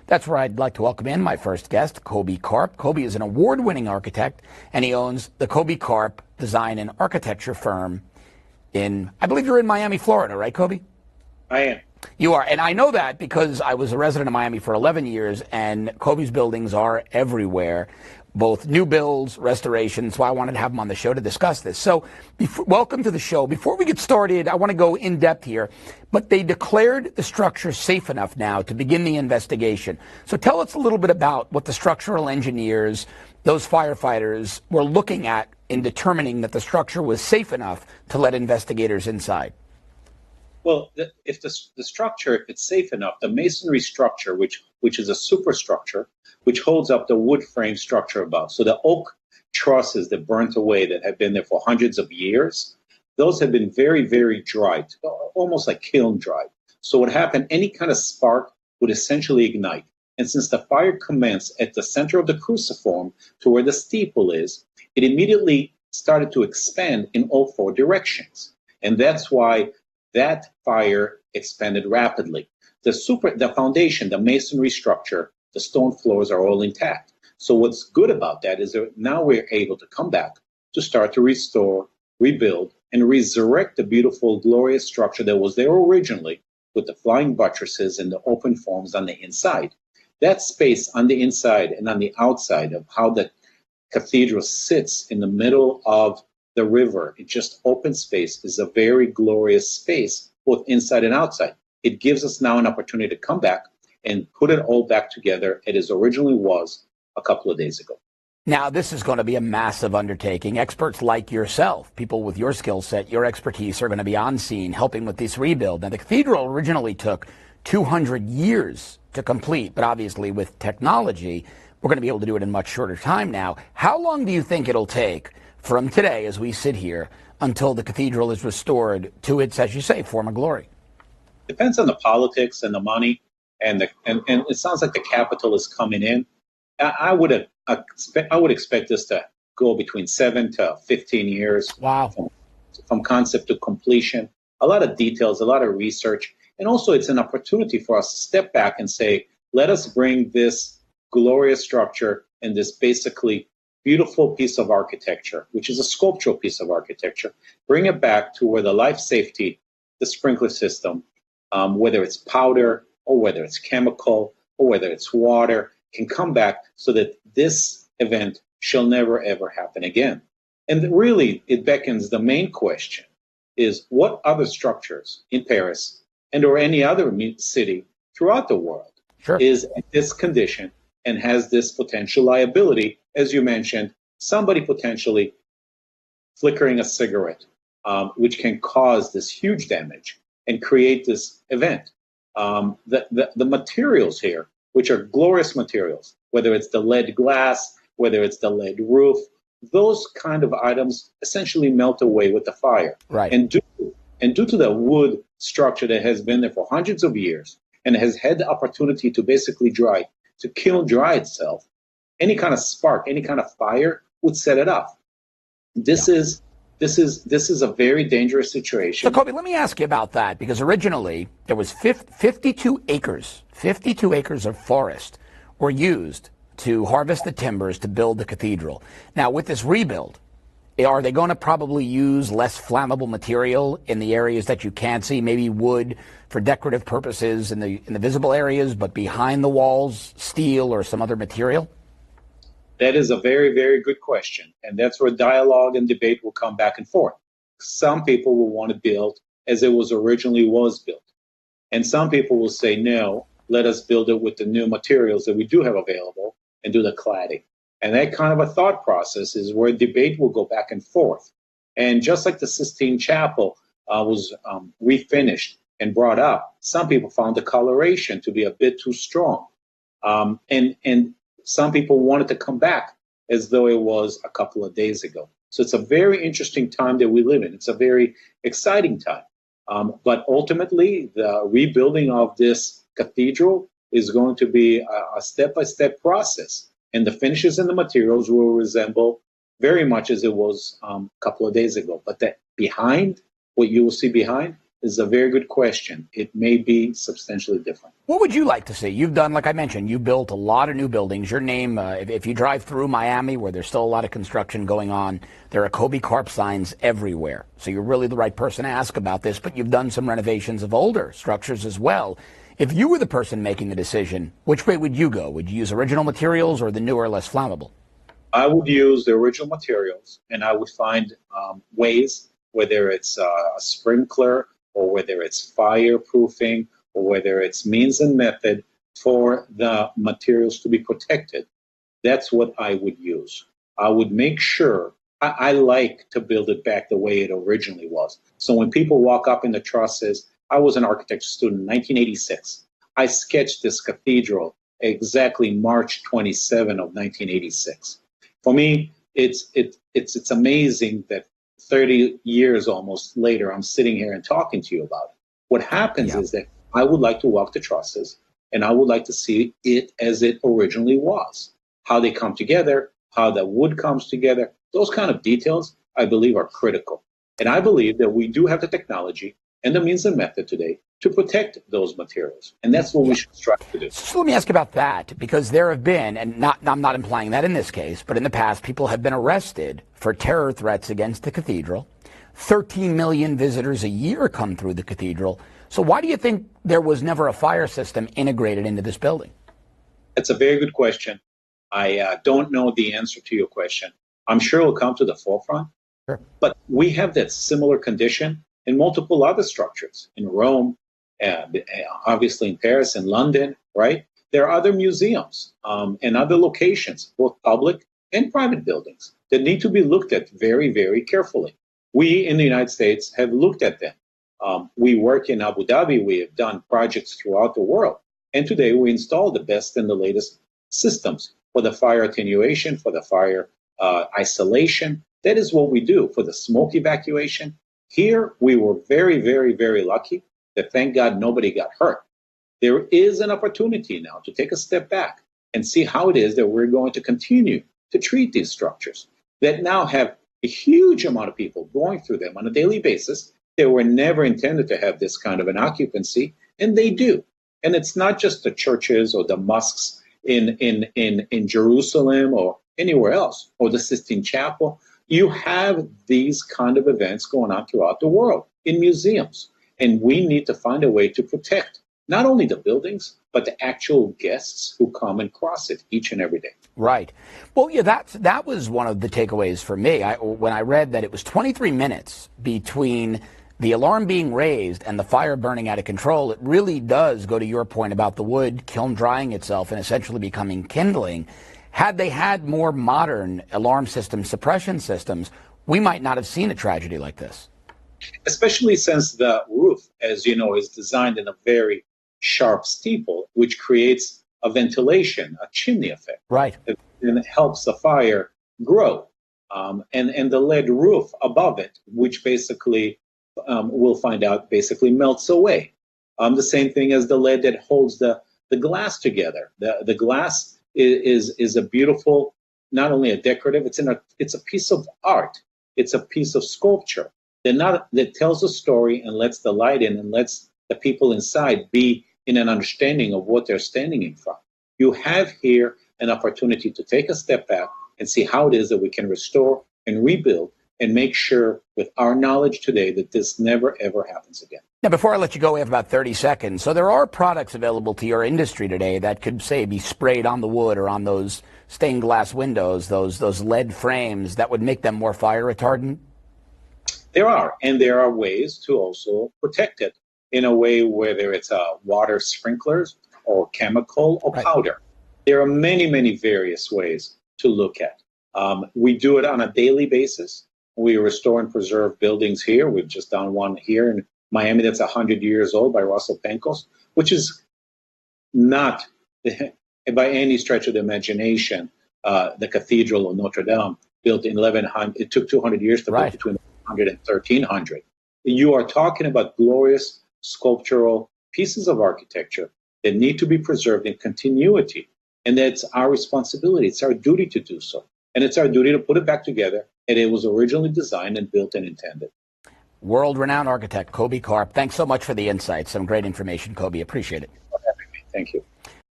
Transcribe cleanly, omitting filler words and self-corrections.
That's where I'd like to welcome in my first guest, Kobi Karp. Kobi is an award-winning architect, and he owns the Kobi Karp Design and Architecture firm I believe you're in Miami, Florida, right, Kobi? I am. You are, and I know that because I was a resident of Miami for 11 years, and Kobi's buildings are everywhere, both new builds, restorations, so I wanted to have him on the show to discuss this. So, welcome to the show. Before we get started, I want to go in depth here, but they declared the structure safe enough now to begin the investigation. So tell us a little bit about what the structural engineers, those firefighters, were looking at in determining that the structure was safe enough to let investigators inside. Well, if the structure, if it's safe enough, the masonry structure, which is a superstructure, which holds up the wood frame structure above. So the oak trusses that burnt away that have been there for hundreds of years, those have been very, very dried, almost like kiln dried. So what happened, any kind of spark would essentially ignite. And since the fire commenced at the center of the cruciform to where the steeple is, it immediately started to expand in all four directions. And that's why that fire expanded rapidly. The foundation, the masonry structure, the stone floors are all intact. So what's good about that is that now we're able to come back to start to restore, rebuild, and resurrect the beautiful, glorious structure that was there originally with the flying buttresses and the open forms on the inside. That space on the inside and on the outside of how the cathedral sits in the middle of the river, it's just open space, is a very glorious space, both inside and outside. It gives us now an opportunity to come back and put it all back together as it originally was a couple of days ago. Now, this is going to be a massive undertaking. Experts like yourself, people with your skill set, your expertise, are going to be on scene helping with this rebuild. Now, the cathedral originally took 200 years to complete, but obviously with technology, we're going to be able to do it in much shorter time now. How long do you think it'll take from today, as we sit here, until the cathedral is restored to its, as you say, former glory? Depends on the politics and the money, and it sounds like the capital is coming in. I would expect this to go between 7 to 15 years. Wow. From concept to completion. A lot of details, a lot of research, and also it's an opportunity for us to step back and say, let us bring this glorious structure and this basically beautiful piece of architecture, which is a sculptural piece of architecture, bring it back to where the life safety, the sprinkler system, whether it's powder or whether it's chemical or whether it's water, can come back so that this event shall never, ever happen again. And really, it beckons the main question is what other structures in Paris and or any other city throughout the world is in this condition and has this potential liability, as you mentioned, somebody potentially flickering a cigarette, which can cause this huge damage and create this event. The materials here, which are glorious materials, whether it's the lead glass, whether it's the lead roof, those kind of items essentially melt away with the fire. Right. And due to the wood structure that has been there for hundreds of years and has had the opportunity to basically to kiln dry itself, any kind of spark, any kind of fire would set it off. This is a very dangerous situation. So, Kobi, let me ask you about that, because originally there was 52 acres of forest were used to harvest the timbers to build the cathedral. Now, with this rebuild, are they going to probably use less flammable material in the areas that you can't see, maybe wood for decorative purposes in the visible areas, but behind the walls, steel or some other material? That is a very, very good question. And that's where dialogue and debate will come back and forth. Some people will want to build as it was originally built. And some people will say, no, let us build it with the new materials that we do have available and do the cladding. And that kind of a thought process is where debate will go back and forth. And just like the Sistine Chapel was refinished and brought up, some people found the coloration to be a bit too strong. And some people wanted to come back as though it was a couple of days ago. So it's a very interesting time that we live in. It's a very exciting time. But ultimately, the rebuilding of this cathedral is going to be a step-by-step process. And the finishes and the materials will resemble very much as it was a couple of days ago. But that behind, what you will see behind, is a very good question. It may be substantially different. What would you like to see? You've done, like I mentioned, you built a lot of new buildings. Your name, if you drive through Miami, where there's still a lot of construction going on, there are Kobi Karp signs everywhere. So you're really the right person to ask about this, but you've done some renovations of older structures as well. If you were the person making the decision, which way would you go? Would you use original materials or the newer, less flammable? I would use the original materials, and I would find ways, whether it's a sprinkler or whether it's fireproofing or whether it's means and method for the materials to be protected. That's what I would use. I would make sure, I like to build it back the way it originally was. So when people walk up in the trusses, I was an architecture student in 1986. I sketched this cathedral exactly March 27 of 1986. For me, it's amazing that 30 years almost later, I'm sitting here and talking to you about it. What happens is that I would like to walk the trusses, and I would like to see it as it originally was. How they come together, how the wood comes together, those kind of details, I believe, are critical. And I believe that we do have the technology and the means and method today to protect those materials. And that's what we should strive to do. So let me ask about that, because there have been, and I'm not implying that in this case, but in the past, people have been arrested for terror threats against the cathedral. 13 million visitors a year come through the cathedral. So why do you think there was never a fire system integrated into this building? That's a very good question. I don't know the answer to your question. I'm sure it will come to the forefront. Sure. But we have that similar condition in multiple other structures, in Rome, obviously in Paris and London, right? There are other museums and other locations, both public and private buildings, that need to be looked at very, very carefully. We in the United States have looked at them. We work in Abu Dhabi. We have done projects throughout the world. And today we install the best and the latest systems for the fire attenuation, for the fire isolation. That is what we do for the smoke evacuation. Here, we were very, very, very lucky that, thank God, nobody got hurt. There is an opportunity now to take a step back and see how it is that we're going to continue to treat these structures that now have a huge amount of people going through them on a daily basis. They were never intended to have this kind of an occupancy, and they do. And it's not just the churches or the mosques in Jerusalem or anywhere else, or the Sistine Chapel. You have these kind of events going on throughout the world in museums. And we need to find a way to protect not only the buildings, but the actual guests who come and cross it each and every day. Right. Well, yeah, that was one of the takeaways for me. When I read that it was 23 minutes between the alarm being raised and the fire burning out of control, it really does go to your point about the wood kiln drying itself and essentially becoming kindling. Had they had more modern alarm system suppression systems, we might not have seen a tragedy like this. Especially since the roof, as you know, is designed in a very sharp steeple, which creates a ventilation, a chimney effect. Right. And it helps the fire grow. And the lead roof above it, which basically, we'll find out, basically melts away. The same thing as the lead that holds the glass together. The glass is a beautiful, not only a decorative, it's a piece of art. It's a piece of sculpture that tells a story and lets the light in and lets the people inside be in an understanding of what they're standing in front. You have here an opportunity to take a step back and see how it is that we can restore and rebuild and make sure with our knowledge today that this never, ever happens again. Now, before I let you go, we have about 30 seconds. So there are products available to your industry today that could, say, be sprayed on the wood or on those stained glass windows, those lead frames that would make them more fire retardant? There are, and there are ways to also protect it in a way, whether it's water sprinklers or chemical or powder. There are many, many various ways to look at. We do it on a daily basis. We restore and preserve buildings here. We've just done one here in Miami that's 100 years old by Russell Pencos, which is not, by any stretch of the imagination, the Cathedral of Notre Dame, built in 1100. It took 200 years to build, between 100 and 1300. You are talking about glorious sculptural pieces of architecture that need to be preserved in continuity. And that's our responsibility. It's our duty to do so. And it's our duty to put it back together. And it was originally designed and built and intended. world-renowned architect, Kobi Karp. Thanks so much for the insights. Some great information, Kobi. Appreciate it. Thank you.